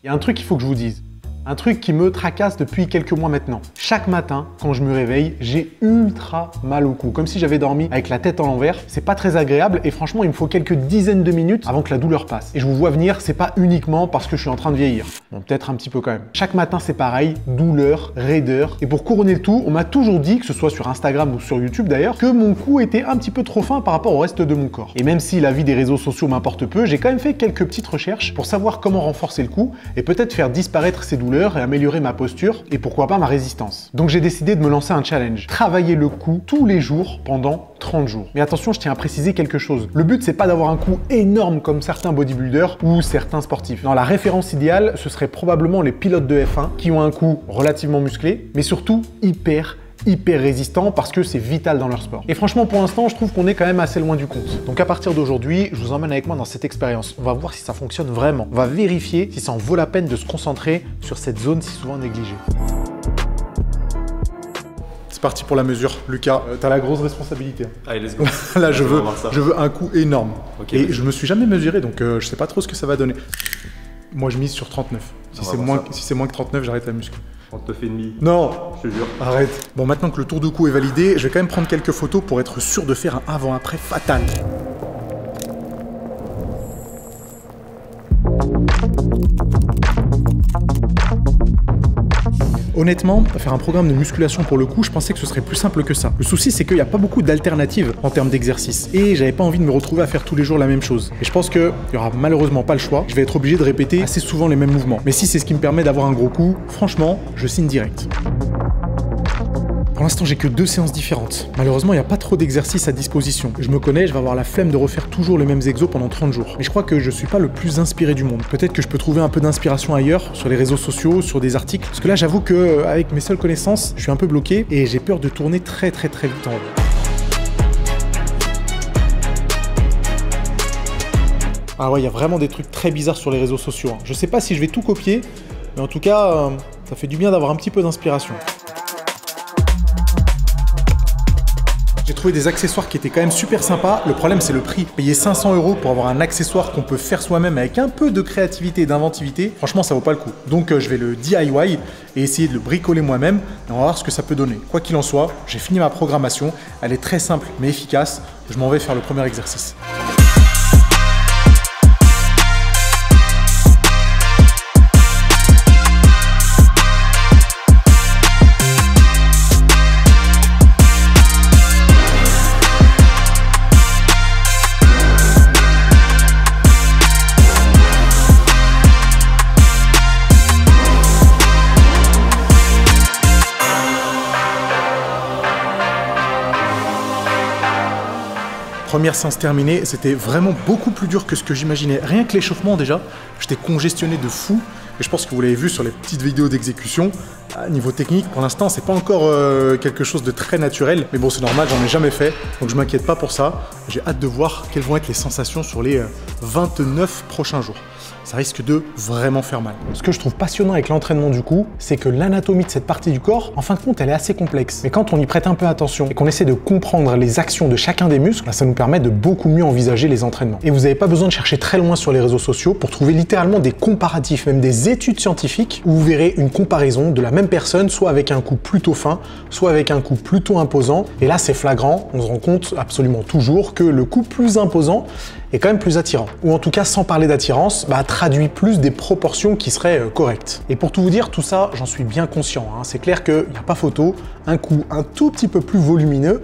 Il y a un truc qu'il faut que je vous dise. Un truc qui me tracasse depuis quelques mois maintenant. Chaque matin, quand je me réveille, j'ai ultra mal au cou. Comme si j'avais dormi avec la tête à l'envers. C'est pas très agréable et franchement, il me faut quelques dizaines de minutes avant que la douleur passe. Et je vous vois venir, c'est pas uniquement parce que je suis en train de vieillir. Bon, peut-être un petit peu quand même. Chaque matin, c'est pareil. Douleur, raideur. Et pour couronner le tout, on m'a toujours dit, que ce soit sur Instagram ou sur YouTube d'ailleurs, que mon cou était un petit peu trop fin par rapport au reste de mon corps. Et même si la vie des réseaux sociaux m'importe peu, j'ai quand même fait quelques petites recherches pour savoir comment renforcer le cou et peut-être faire disparaître ces douleurs et améliorer ma posture et pourquoi pas ma résistance. Donc j'ai décidé de me lancer un challenge. Travailler le cou tous les jours pendant 30 jours. Mais attention, je tiens à préciser quelque chose. Le but, c'est pas d'avoir un cou énorme comme certains bodybuilders ou certains sportifs. Non, la référence idéale, ce serait probablement les pilotes de F1 qui ont un cou relativement musclé, mais surtout hyper résistant parce que c'est vital dans leur sport. Et franchement, pour l'instant, je trouve qu'on est quand même assez loin du compte. Donc à partir d'aujourd'hui, je vous emmène avec moi dans cette expérience. On va voir si ça fonctionne vraiment. On va vérifier si ça en vaut la peine de se concentrer sur cette zone si souvent négligée. C'est parti pour la mesure. Lucas, t'as la grosse responsabilité. Allez, let's go. Là, je veux un coup énorme. Okay, et je me suis jamais mesuré, donc je sais pas trop ce que ça va donner. Moi, je mise sur 39. Si c'est moins que 39, j'arrête la muscu. 39,5. Non, je te jure. Arrête. Bon, maintenant que le tour de cou est validé, je vais quand même prendre quelques photos pour être sûr de faire un avant-après fatal. Honnêtement, faire un programme de musculation pour le cou, je pensais que ce serait plus simple que ça. Le souci, c'est qu'il n'y a pas beaucoup d'alternatives en termes d'exercice. Et j'avais pas envie de me retrouver à faire tous les jours la même chose. Et je pense qu'il n'y aura malheureusement pas le choix. Je vais être obligé de répéter assez souvent les mêmes mouvements. Mais si c'est ce qui me permet d'avoir un gros cou, franchement, je signe direct. Pour l'instant, j'ai que 2 séances différentes. Malheureusement, il n'y a pas trop d'exercices à disposition. Je me connais, je vais avoir la flemme de refaire toujours les mêmes exos pendant 30 jours. Mais je crois que je suis pas le plus inspiré du monde. Peut-être que je peux trouver un peu d'inspiration ailleurs, sur les réseaux sociaux, sur des articles. Parce que là, j'avoue que avec mes seules connaissances, je suis un peu bloqué et j'ai peur de tourner très vite en haut. Ah ouais, il y a vraiment des trucs très bizarres sur les réseaux sociaux. Je sais pas si je vais tout copier, mais en tout cas, ça fait du bien d'avoir un petit peu d'inspiration. J'ai trouvé des accessoires qui étaient quand même super sympas. Le problème, c'est le prix. Payer 500 € pour avoir un accessoire qu'on peut faire soi-même avec un peu de créativité et d'inventivité, franchement, ça vaut pas le coup. Donc, je vais le DIY et essayer de le bricoler moi-même et on va voir ce que ça peut donner. Quoi qu'il en soit, j'ai fini ma programmation. Elle est très simple mais efficace. Je m'en vais faire le premier exercice. Première séance terminée, c'était vraiment beaucoup plus dur que ce que j'imaginais. Rien que l'échauffement déjà, j'étais congestionné de fou. Et je pense que vous l'avez vu sur les petites vidéos d'exécution. Niveau technique, pour l'instant, c'est pas encore quelque chose de très naturel. Mais bon, c'est normal, j'en ai jamais fait. Donc je m'inquiète pas pour ça. J'ai hâte de voir quelles vont être les sensations sur les 29 prochains jours. Ça risque de vraiment faire mal. Ce que je trouve passionnant avec l'entraînement du cou, c'est que l'anatomie de cette partie du corps, en fin de compte, elle est assez complexe. Mais quand on y prête un peu attention et qu'on essaie de comprendre les actions de chacun des muscles, ça nous permet de beaucoup mieux envisager les entraînements. Et vous n'avez pas besoin de chercher très loin sur les réseaux sociaux pour trouver littéralement des comparatifs, même des études scientifiques où vous verrez une comparaison de la même personne, soit avec un cou plutôt fin, soit avec un cou plutôt imposant. Et là, c'est flagrant, on se rend compte absolument toujours que le cou plus imposant est quand même plus attirant. Ou en tout cas, sans parler d'attirance, traduit plus des proportions qui seraient correctes. Et pour tout vous dire, tout ça, j'en suis bien conscient. C'est clair qu'il n'y a pas photo, un cou un tout petit peu plus volumineux,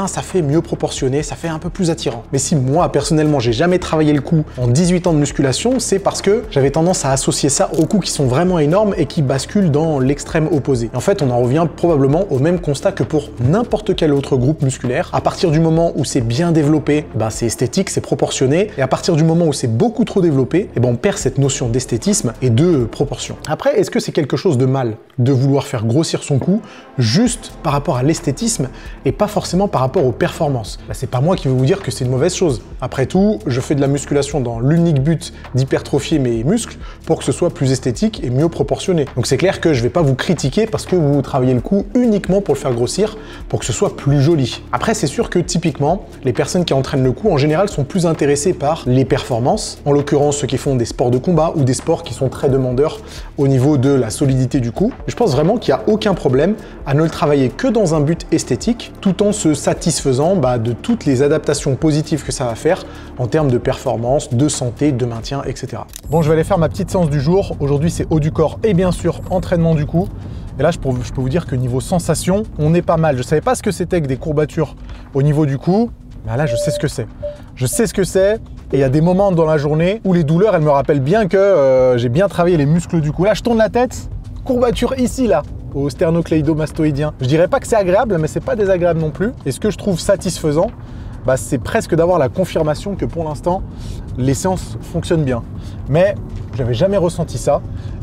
ça fait mieux proportionné, ça fait un peu plus attirant. Mais si moi, personnellement, j'ai jamais travaillé le cou en 18 ans de musculation, c'est parce que j'avais tendance à associer ça aux coups qui sont vraiment énormes et qui basculent dans l'extrême opposé. Et en fait, on en revient probablement au même constat que pour n'importe quel autre groupe musculaire. À partir du moment où c'est bien développé, c'est esthétique, c'est proportionné. Et à partir du moment où c'est beaucoup trop développé, on perd cette notion d'esthétisme et de proportion. Après, est-ce que c'est quelque chose de mal de vouloir faire grossir son cou juste par rapport à l'esthétisme et pas forcément par rapport aux performances? C'est pas moi qui vais vous dire que c'est une mauvaise chose. Après tout, je fais de la musculation dans l'unique but d'hypertrophier mes muscles pour que ce soit plus esthétique et mieux proportionné. Donc c'est clair que je vais pas vous critiquer parce que vous travaillez le cou uniquement pour le faire grossir, pour que ce soit plus joli. Après, c'est sûr que typiquement, les personnes qui entraînent le cou en général sont plus intéressées par les performances, en l'occurrence ceux qui font des sports sports de combat ou des sports qui sont très demandeurs au niveau de la solidité du cou. Je pense vraiment qu'il n'y a aucun problème à ne le travailler que dans un but esthétique, tout en se satisfaisant de toutes les adaptations positives que ça va faire en termes de performance, de santé, de maintien, etc. Bon, je vais aller faire ma petite séance du jour. Aujourd'hui, c'est haut du corps et bien sûr entraînement du cou. Et là, je peux vous dire que niveau sensation, on est pas mal. Je ne savais pas ce que c'était que des courbatures au niveau du cou. Mais là, je sais ce que c'est. Je sais ce que c'est. Et il y a des moments dans la journée où les douleurs, elles me rappellent bien que j'ai bien travaillé les muscles du cou. Là, je tourne la tête. Courbature ici, là, au sternocléido-mastoïdien. Je dirais pas que c'est agréable, mais c'est pas désagréable non plus. Et ce que je trouve satisfaisant, c'est presque d'avoir la confirmation que pour l'instant, les séances fonctionnent bien. Mais je n'avais jamais ressenti ça.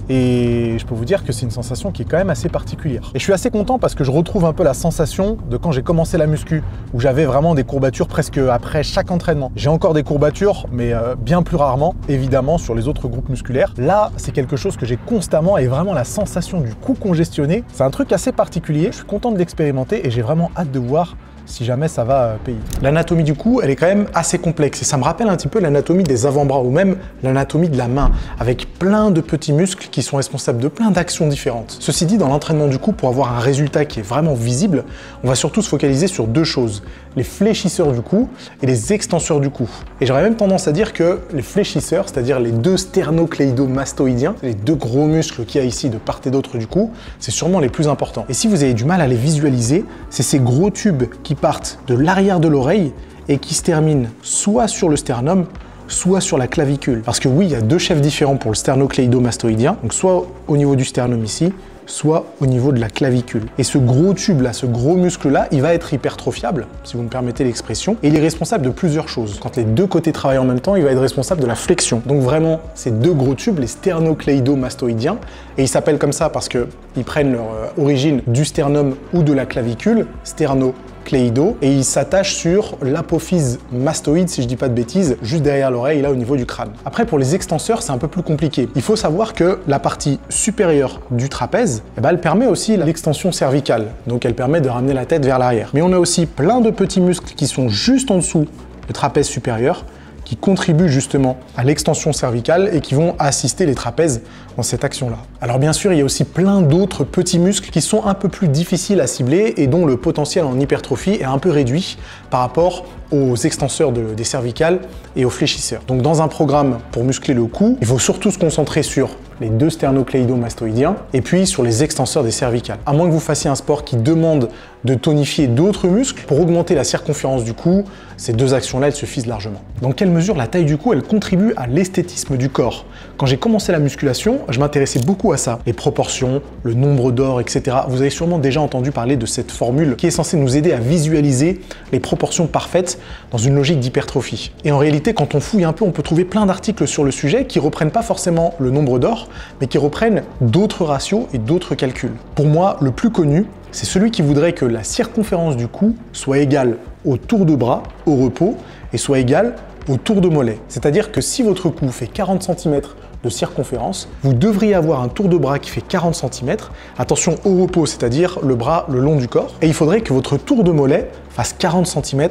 Et je peux vous dire que c'est une sensation qui est quand même assez particulière. Et je suis assez content parce que je retrouve un peu la sensation de quand j'ai commencé la muscu, où j'avais vraiment des courbatures presque après chaque entraînement. J'ai encore des courbatures, mais bien plus rarement, évidemment, sur les autres groupes musculaires. Là, c'est quelque chose que j'ai constamment et vraiment la sensation du cou congestionné. C'est un truc assez particulier. Je suis content de l'expérimenter et j'ai vraiment hâte de voir si jamais ça va payer. L'anatomie du cou, elle est quand même assez complexe et ça me rappelle un petit peu l'anatomie des avant-bras ou même l'anatomie de la main, avec plein de petits muscles qui sont responsables de plein d'actions différentes. Ceci dit, dans l'entraînement du cou, pour avoir un résultat qui est vraiment visible, on va surtout se focaliser sur deux choses, les fléchisseurs du cou et les extenseurs du cou. Et j'aurais même tendance à dire que les fléchisseurs, c'est-à-dire les deux sternocléido-mastoïdiens, les deux gros muscles qu'il y a ici de part et d'autre du cou, c'est sûrement les plus importants. Et si vous avez du mal à les visualiser, c'est ces gros tubes qui partent de l'arrière de l'oreille et qui se terminent soit sur le sternum, soit sur la clavicule. Parce que oui, il y a deux chefs différents pour le sternocléido-mastoïdien, donc soit au niveau du sternum ici, soit au niveau de la clavicule. Et ce gros tube-là, ce gros muscle-là, il va être hypertrophiable, si vous me permettez l'expression, et il est responsable de plusieurs choses. Quand les deux côtés travaillent en même temps, il va être responsable de la flexion. Donc vraiment, ces deux gros tubes, les sternocléido-mastoïdiens, et ils s'appellent comme ça parce qu'ils prennent leur origine du sternum ou de la clavicule, sternocléido, et ils s'attachent sur l'apophyse mastoïde, si je dis pas de bêtises, juste derrière l'oreille, là au niveau du crâne. Après, pour les extenseurs, c'est un peu plus compliqué. Il faut savoir que la partie supérieure du trapèze, elle permet aussi l'extension cervicale. Donc elle permet de ramener la tête vers l'arrière. Mais on a aussi plein de petits muscles qui sont juste en dessous du trapèze supérieur, qui contribuent justement à l'extension cervicale et qui vont assister les trapèzes dans cette action-là. Alors bien sûr, il y a aussi plein d'autres petits muscles qui sont un peu plus difficiles à cibler et dont le potentiel en hypertrophie est un peu réduit par rapport aux extenseurs des cervicales et aux fléchisseurs. Donc dans un programme pour muscler le cou, il faut surtout se concentrer sur les deux sternocléido-mastoïdiens et puis sur les extenseurs des cervicales. À moins que vous fassiez un sport qui demande de tonifier d'autres muscles pour augmenter la circonférence du cou, ces deux actions-là, elles suffisent largement. Dans quelle mesure la taille du cou, elle contribue à l'esthétisme du corps? Quand j'ai commencé la musculation, je m'intéressais beaucoup à ça. Les proportions, le nombre d'or, etc. Vous avez sûrement déjà entendu parler de cette formule qui est censée nous aider à visualiser les proportions parfaites dans une logique d'hypertrophie. Et en réalité, quand on fouille un peu, on peut trouver plein d'articles sur le sujet qui reprennent pas forcément le nombre d'or, mais qui reprennent d'autres ratios et d'autres calculs. Pour moi, le plus connu, c'est celui qui voudrait que la circonférence du cou soit égale au tour de bras au repos et soit égale au tour de mollet. C'est-à-dire que si votre cou fait 40 cm de circonférence, vous devriez avoir un tour de bras qui fait 40 cm, attention au repos, c'est-à-dire le bras le long du corps, et il faudrait que votre tour de mollet fasse 40 cm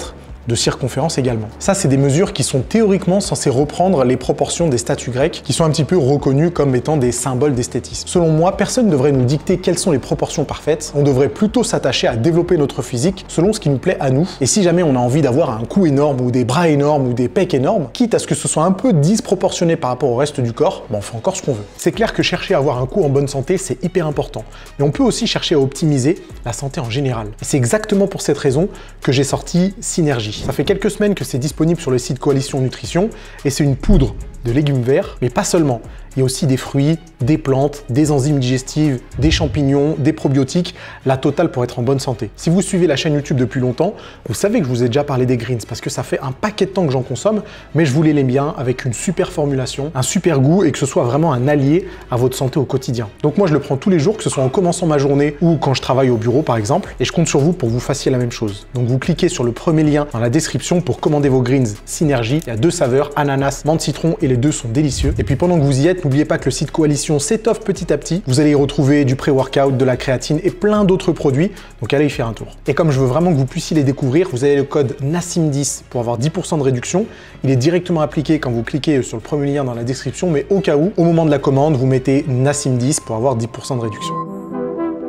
de circonférence également. Ça, c'est des mesures qui sont théoriquement censées reprendre les proportions des statues grecques qui sont un petit peu reconnues comme étant des symboles d'esthétisme. Selon moi, personne ne devrait nous dicter quelles sont les proportions parfaites. On devrait plutôt s'attacher à développer notre physique selon ce qui nous plaît à nous. Et si jamais on a envie d'avoir un cou énorme ou des bras énormes ou des pecs énormes, quitte à ce que ce soit un peu disproportionné par rapport au reste du corps, on fait encore ce qu'on veut. C'est clair que chercher à avoir un cou en bonne santé, c'est hyper important. Mais on peut aussi chercher à optimiser la santé en général. Et c'est exactement pour cette raison que j'ai sorti Synergie. Ça fait quelques semaines que c'est disponible sur le site Coalition Nutrition et c'est une poudre de légumes verts, mais pas seulement. Il y a aussi des fruits, des plantes, des enzymes digestives, des champignons, des probiotiques, la totale pour être en bonne santé. Si vous suivez la chaîne YouTube depuis longtemps, vous savez que je vous ai déjà parlé des greens parce que ça fait un paquet de temps que j'en consomme, mais je voulais les bien avec une super formulation, un super goût et que ce soit vraiment un allié à votre santé au quotidien. Donc moi je le prends tous les jours, que ce soit en commençant ma journée ou quand je travaille au bureau par exemple, et je compte sur vous pour que vous fassiez la même chose. Donc vous cliquez sur le premier lien dans la description pour commander vos greens Synergie. Il y a deux saveurs, ananas, menthe citron et les deux sont délicieux. Et puis pendant que vous y êtes, tête, n'oubliez pas que le site Coalition s'étoffe petit à petit. Vous allez y retrouver du pré-workout, de la créatine et plein d'autres produits. Donc allez y faire un tour. Et comme je veux vraiment que vous puissiez les découvrir, vous avez le code NASSIM10 pour avoir 10% de réduction. Il est directement appliqué quand vous cliquez sur le premier lien dans la description, mais au cas où, au moment de la commande, vous mettez NASSIM10 pour avoir 10% de réduction.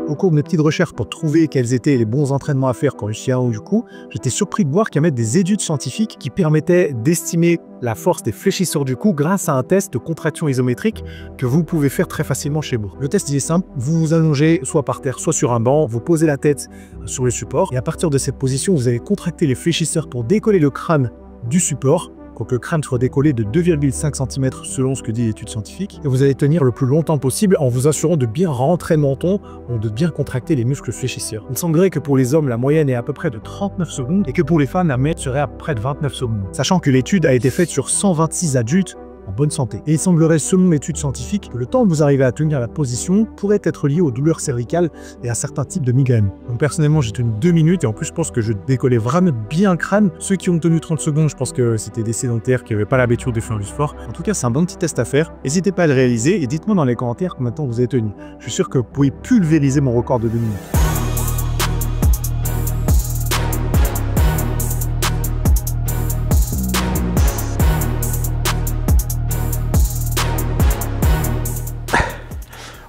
Au cours de mes petites recherches pour trouver quels étaient les bons entraînements à faire quand je suis à haut du coup, j'étais surpris de voir qu'il y avait des études scientifiques qui permettaient d'estimer la force des fléchisseurs du cou grâce à un test de contraction isométrique que vous pouvez faire très facilement chez vous. Le test il est simple, vous vous allongez soit par terre, soit sur un banc, vous posez la tête sur le support et à partir de cette position, vous allez contracter les fléchisseurs pour décoller le crâne du support. Que le crâne soit décollé de 2,5 cm selon ce que dit l'étude scientifique. Et vous allez tenir le plus longtemps possible en vous assurant de bien rentrer le menton ou de bien contracter les muscles fléchisseurs. Il semblerait que pour les hommes, la moyenne est à peu près de 39 secondes et que pour les femmes, la moyenne serait à près de 29 secondes. Sachant que l'étude a été faite sur 126 adultes en bonne santé. Et il semblerait, selon l'étude scientifique, que le temps que vous arrivez à tenir la position pourrait être lié aux douleurs cervicales et à certains types de migraines. Donc personnellement, j'ai tenu 2 minutes et en plus, je pense que je décollais vraiment bien le crâne. Ceux qui ont tenu 30 secondes, je pense que c'était des sédentaires qui n'avaient pas l'habitude de faire du sport. En tout cas, c'est un bon petit test à faire. N'hésitez pas à le réaliser et dites-moi dans les commentaires combien de temps vous avez tenu. Je suis sûr que vous pouvez pulvériser mon record de 2 minutes.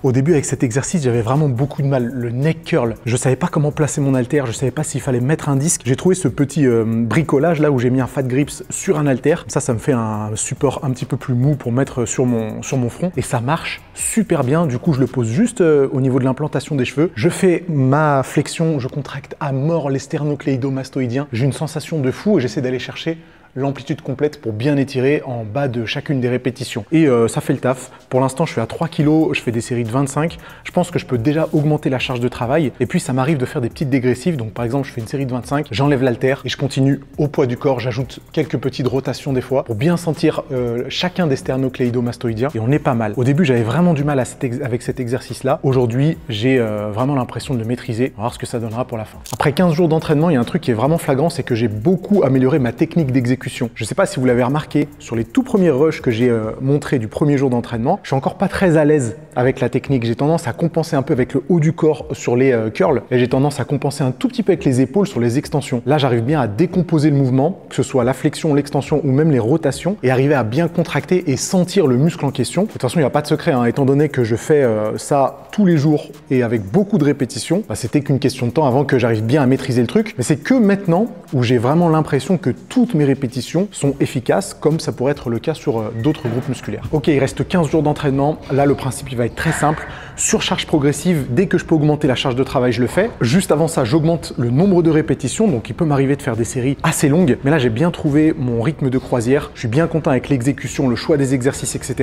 Au début, avec cet exercice, j'avais vraiment beaucoup de mal. Le neck curl, je savais pas comment placer mon haltère, je savais pas s'il fallait mettre un disque. J'ai trouvé ce petit bricolage là où j'ai mis un fat grips sur un haltère. Ça me fait un support un petit peu plus mou pour mettre sur mon front. Et ça marche super bien. Du coup, je le pose juste au niveau de l'implantation des cheveux. Je fais ma flexion, je contracte à mort les sternocléidomastoïdiens. J'ai une sensation de fou et j'essaie d'aller chercher l'amplitude complète pour bien étirer en bas de chacune des répétitions. Et ça fait le taf. Pour l'instant, je suis à 3 kg, je fais des séries de 25. Je pense que je peux déjà augmenter la charge de travail. Et puis, ça m'arrive de faire des petites dégressives. Donc, par exemple, je fais une série de 25, j'enlève l'haltère et je continue au poids du corps. J'ajoute quelques petites rotations des fois pour bien sentir chacun des sternocléidomastoïdiens. Et on est pas mal. Au début, j'avais vraiment du mal avec cet exercice-là. Aujourd'hui, j'ai vraiment l'impression de le maîtriser. On va voir ce que ça donnera pour la fin. Après 15 jours d'entraînement, il y a un truc qui est vraiment flagrant, c'est que j'ai beaucoup amélioré ma technique d'exécution. Je ne sais pas si vous l'avez remarqué, sur les tout premiers rushs que j'ai montrés du premier jour d'entraînement, je suis encore pas très à l'aise avec la technique. J'ai tendance à compenser un peu avec le haut du corps sur les curls et j'ai tendance à compenser un tout petit peu avec les épaules sur les extensions. Là, j'arrive bien à décomposer le mouvement, que ce soit la flexion, l'extension ou même les rotations et arriver à bien contracter et sentir le muscle en question. De toute façon, il n'y a pas de secret, hein, étant donné que je fais ça tous les jours et avec beaucoup de répétitions, c'était qu'une question de temps avant que j'arrive bien à maîtriser le truc. Mais c'est que maintenant où j'ai vraiment l'impression que toutes mes répétitions sont efficaces, comme ça pourrait être le cas sur d'autres groupes musculaires. Ok, il reste 15 jours d'entraînement. Là, le principe, il va être très simple. Surcharge progressive, dès que je peux augmenter la charge de travail, je le fais. Juste avant ça, j'augmente le nombre de répétitions. Donc, il peut m'arriver de faire des séries assez longues. Mais là, j'ai bien trouvé mon rythme de croisière. Je suis bien content avec l'exécution, le choix des exercices, etc.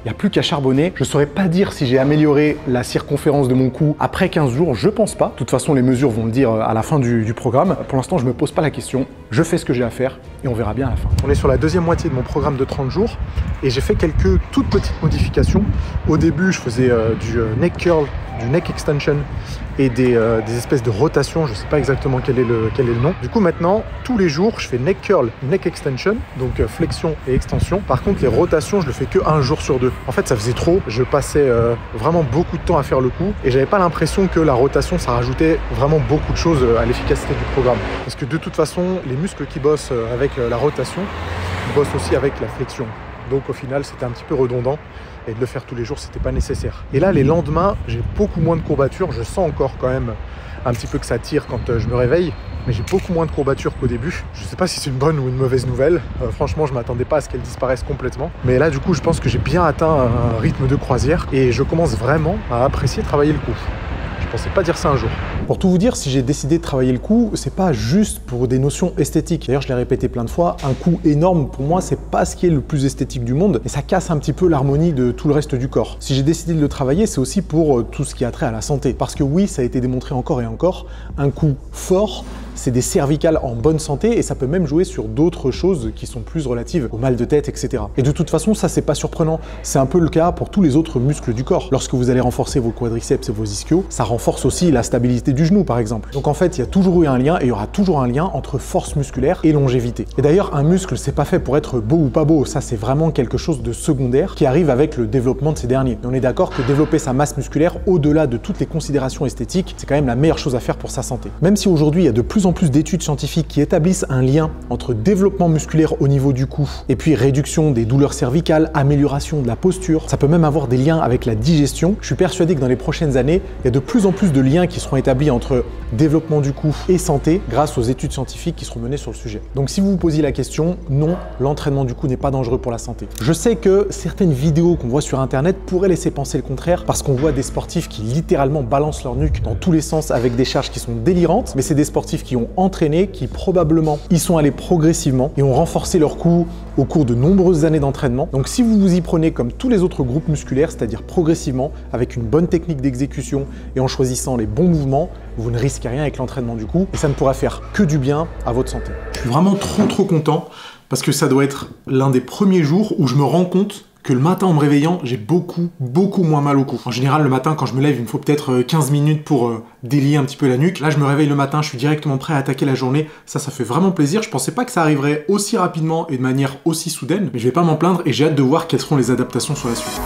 Il n'y a plus qu'à charbonner. Je ne saurais pas dire si j'ai amélioré la circonférence de mon cou après 15 jours. Je pense pas. De toute façon, les mesures vont le dire à la fin du programme. Pour l'instant, je ne me pose pas la question. Je fais ce que j'ai à faire et on verra bien à la fin. On est sur la deuxième moitié de mon programme de 30 jours et j'ai fait quelques toutes petites modifications. Au début, je faisais du neck curl, du neck extension et des espèces de rotations. Je ne sais pas exactement quel est le nom. Du coup, maintenant, tous les jours, je fais neck curl, neck extension, donc flexion et extension. Par contre, les rotations, je le fais que un jour sur 2. En fait, ça faisait trop. Je passais vraiment beaucoup de temps à faire le coup et j'avais pas l'impression que la rotation, ça rajoutait vraiment beaucoup de choses à l'efficacité du programme. Parce que de toute façon, les muscles qui bossent avec la rotation, ils bossent aussi avec la flexion. Donc au final, c'était un petit peu redondant et de le faire tous les jours, c'était pas nécessaire. Et là, les lendemains, j'ai beaucoup moins de courbatures. Je sens encore quand même un petit peu que ça tire quand je me réveille, mais j'ai beaucoup moins de courbatures qu'au début. Je sais pas si c'est une bonne ou une mauvaise nouvelle. Franchement, je m'attendais pas à ce qu'elles disparaissent complètement. Mais là, du coup, je pense que j'ai bien atteint un rythme de croisière et je commence vraiment à apprécier travailler le cou. Je pensais pas dire ça un jour. Pour tout vous dire, si j'ai décidé de travailler le cou, c'est pas juste pour des notions esthétiques. D'ailleurs, je l'ai répété plein de fois, un cou énorme, pour moi, c'est pas ce qui est le plus esthétique du monde et ça casse un petit peu l'harmonie de tout le reste du corps. Si j'ai décidé de le travailler, c'est aussi pour tout ce qui a trait à la santé. Parce que oui, ça a été démontré encore et encore, un cou fort, c'est des cervicales en bonne santé et ça peut même jouer sur d'autres choses qui sont plus relatives au mal de tête, etc. Et de toute façon, ça, c'est pas surprenant. C'est un peu le cas pour tous les autres muscles du corps. Lorsque vous allez renforcer vos quadriceps et vos ischios, ça renforce aussi la stabilité du genou, par exemple. Donc en fait, il y a toujours eu un lien et il y aura toujours un lien entre force musculaire et longévité. Et d'ailleurs, un muscle, c'est pas fait pour être beau ou pas beau. Ça, c'est vraiment quelque chose de secondaire qui arrive avec le développement de ces derniers. Et on est d'accord que développer sa masse musculaire, au-delà de toutes les considérations esthétiques, c'est quand même la meilleure chose à faire pour sa santé. Même si aujourd'hui, il y a de plus en plus d'études scientifiques qui établissent un lien entre développement musculaire au niveau du cou et puis réduction des douleurs cervicales, amélioration de la posture, ça peut même avoir des liens avec la digestion. Je suis persuadé que dans les prochaines années, il y a de plus en plus de liens qui seront établis entre développement du cou et santé grâce aux études scientifiques qui seront menées sur le sujet. Donc si vous vous posiez la question, non, l'entraînement du cou n'est pas dangereux pour la santé. Je sais que certaines vidéos qu'on voit sur internet pourraient laisser penser le contraire parce qu'on voit des sportifs qui littéralement balancent leur nuque dans tous les sens avec des charges qui sont délirantes, mais c'est des sportifs qui ont entraîné, qui probablement y sont allés progressivement et ont renforcé leur cou au cours de nombreuses années d'entraînement. Donc si vous vous y prenez comme tous les autres groupes musculaires, c'est-à-dire progressivement, avec une bonne technique d'exécution et en choisissant les bons mouvements, vous ne risquez rien avec l'entraînement du cou et ça ne pourra faire que du bien à votre santé. Je suis vraiment trop content parce que ça doit être l'un des premiers jours où je me rends compte que le matin en me réveillant, j'ai beaucoup moins mal au cou. En général, le matin, quand je me lève, il me faut peut-être 15 minutes pour délier un petit peu la nuque. Là, je me réveille le matin, je suis directement prêt à attaquer la journée. Ça fait vraiment plaisir. Je pensais pas que ça arriverait aussi rapidement et de manière aussi soudaine, mais je vais pas m'en plaindre et j'ai hâte de voir quelles seront les adaptations sur la suite.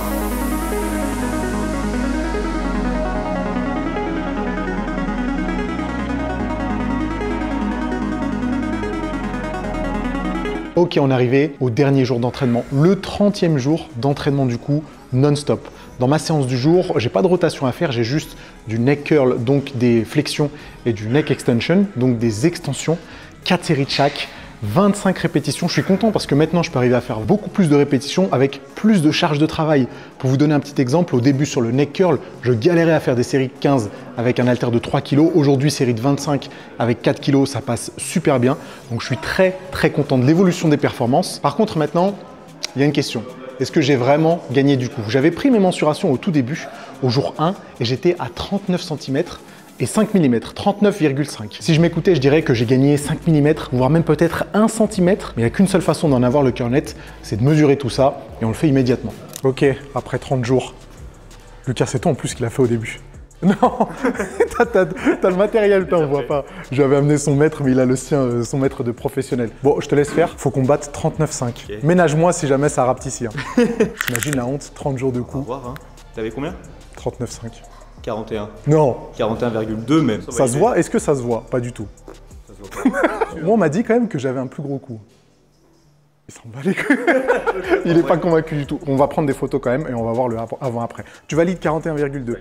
Ok, on est arrivé au dernier jour d'entraînement, le 30e jour d'entraînement du cou non-stop. Dans ma séance du jour, j'ai pas de rotation à faire, j'ai juste du neck curl, donc des flexions, et du neck extension, donc des extensions, 4 séries de chaque, 25 répétitions. Je suis content parce que maintenant, je peux arriver à faire beaucoup plus de répétitions avec plus de charge de travail. Pour vous donner un petit exemple, au début sur le neck curl, je galérais à faire des séries de 15 avec un haltère de 3 kg. Aujourd'hui, série de 25 avec 4 kg, ça passe super bien. Donc, je suis très content de l'évolution des performances. Par contre, maintenant, il y a une question. Est-ce que j'ai vraiment gagné du coup? J'avais pris mes mensurations au tout début, au jour 1, et j'étais à 39 cm et 5 mm, 39,5. Si je m'écoutais, je dirais que j'ai gagné 5 mm, voire même peut-être 1 cm, mais il n'y a qu'une seule façon d'en avoir le cœur net, c'est de mesurer tout ça, et on le fait immédiatement. Ok, après 30 jours. Lucas, c'est toi en plus qui l'a fait au début. Non, t'as le matériel, on voit pas. Je lui avais amené son mètre, mais il a le sien, son mètre de professionnel. Bon, je te laisse faire, faut qu'on batte 39,5. Okay. Ménage-moi si jamais ça rapetisse. Hein. T'imagines la honte, 30 jours de coup. On va voir, hein. T'avais combien? 39,5. 41. Non. 41,2 même. Ça se voit? Est-ce que ça se voit? Pas du tout. Ça se voit pas. Moi, on m'a dit quand même que j'avais un plus gros cou. Il s'en bat les couilles. Il n'est pas convaincu du tout. On va prendre des photos quand même et on va voir le avant-après. Tu valides 41,2.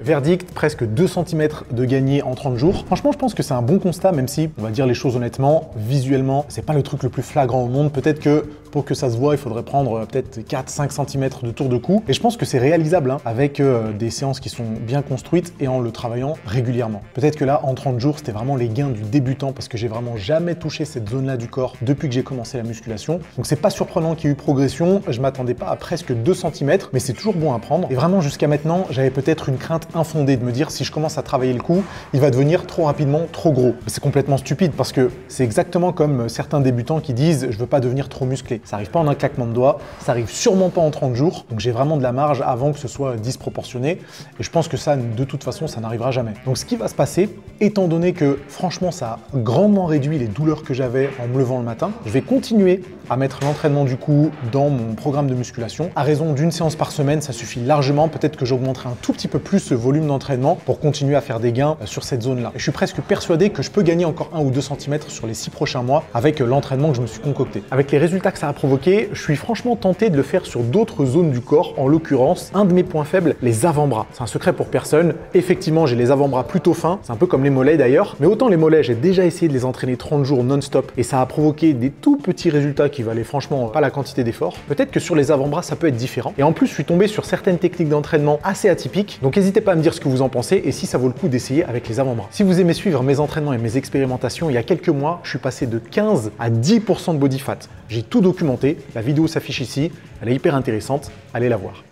Verdict, presque 2 cm de gagné en 30 jours. Franchement, je pense que c'est un bon constat, même si, on va dire les choses honnêtement, visuellement, c'est pas le truc le plus flagrant au monde. Peut-être que pour que ça se voit, il faudrait prendre peut-être 4-5 cm de tour de cou. Et je pense que c'est réalisable hein, avec des séances qui sont bien construites et en le travaillant régulièrement. Peut-être que là, en 30 jours, c'était vraiment les gains du débutant parce que j'ai vraiment jamais touché cette zone-là du corps depuis que j'ai commencé la musculation. Donc c'est pas surprenant qu'il y ait eu progression. Je m'attendais pas à presque 2 cm, mais c'est toujours bon à prendre. Et vraiment, jusqu'à maintenant, j'avais peut-être une crainte infondée de me dire si je commence à travailler le cou, il va devenir trop rapidement trop gros. C'est complètement stupide parce que c'est exactement comme certains débutants qui disent je veux pas devenir trop musclé. Ça arrive pas en un claquement de doigts, ça arrive sûrement pas en 30 jours. Donc j'ai vraiment de la marge avant que ce soit disproportionné. Et je pense que ça, de toute façon, ça n'arrivera jamais. Donc ce qui va se passer, étant donné que franchement ça a grandement réduit les douleurs que j'avais en me levant le matin, je vais continuer à mettre l'entraînement du cou dans mon programme de musculation. À raison d'une séance par semaine, ça suffit largement. Peut-être que j'augmenterai un tout petit peu plus ce volume d'entraînement pour continuer à faire des gains sur cette zone-là. Et je suis presque persuadé que je peux gagner encore 1 ou 2 cm sur les 6 prochains mois avec l'entraînement que je me suis concocté. Avec les résultats que ça a provoqué, je suis franchement tenté de le faire sur d'autres zones du corps, en l'occurrence, un de mes points faibles, les avant-bras. C'est un secret pour personne. Effectivement, j'ai les avant-bras plutôt fins. C'est un peu comme les mollets d'ailleurs. Mais autant les mollets, j'ai déjà essayé de les entraîner 30 jours non-stop et ça a provoqué des tout petits résultats qui valaient franchement pas la quantité d'efforts. Peut-être que sur les avant-bras, ça peut être différent. Et en plus, je suis tombé sur certaines techniques d'entraînement assez atypiques. Donc n'hésitez pas à me dire ce que vous en pensez et si ça vaut le coup d'essayer avec les avant-bras. Si vous aimez suivre mes entraînements et mes expérimentations, il y a quelques mois, je suis passé de 15 à 10% de body fat. J'ai tout documenté, la vidéo s'affiche ici, elle est hyper intéressante, allez la voir.